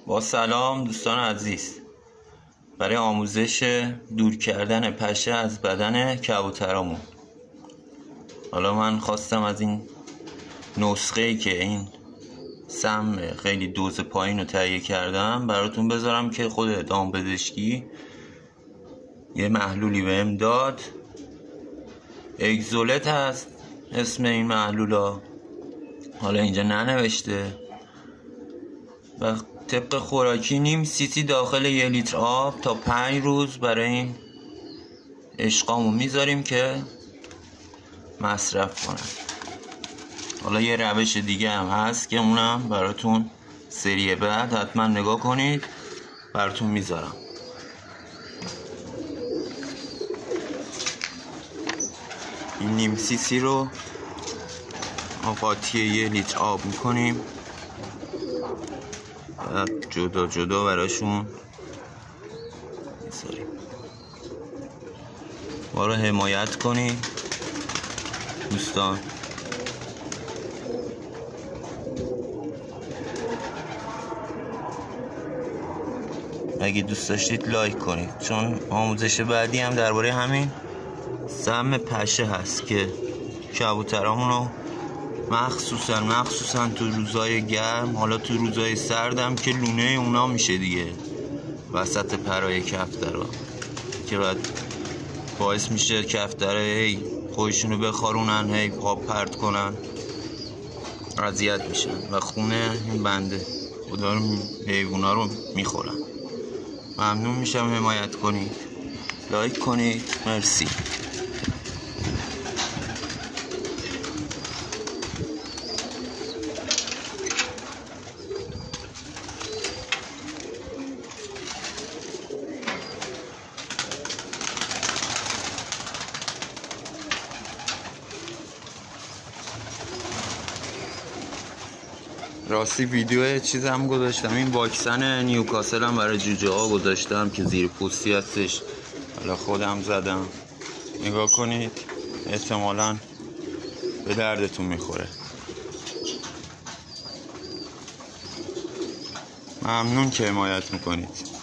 با سلام دوستان عزیز. برای آموزش دور کردن پشه از بدن کبوترامون، حالا من خواستم از این نسخه‌ای که این سم خیلی دوز پایین رو تهیه کردم براتون بذارم که خود دامپزشکی یه محلولی بهم داد. اگزولت هست اسم این محلولا، حالا اینجا ننوشته. و طبق خوراکی نیم سی داخل 1 لیتر آب تا 5 روز برای این اشقامو میذاریم که مصرف کنن. حالا یه روش دیگه هم هست که اونم براتون سری بعد حتما نگاه کنید، براتون میذارم. این نیم سی رو قاطی 1 لیتر آب میکنیم و جدا جدا براشون میذاریم. ما رو حمایت کنید دوستان. اگه دوست داشتید لایک کنید، چون آموزش بعدی هم درباره همین سم پشه هست که کبوترامون رو مخصوصا تو روزای گرم، حالا تو روزای سردم که لونه اونا میشه دیگه وسط پرای کفترها، که بعد باعث میشه کفترها هی خودشونو بخارونن، هی آب پرت کنن، اذیت میشن و خونه این بنده خدا رو حیوونا رو میخورن. ممنون میشم حمایت کنید، لایک کنید. مرسی. راستی ویدیو چیزم گذاشتم، این واکسن نیوکاسل هم برای جوجه ها گذاشتم که زیر پوستی هستش، حالا خودم زدم، نگاه کنید، احتمالاً به دردتون میخوره. ممنون که حمایت میکنید.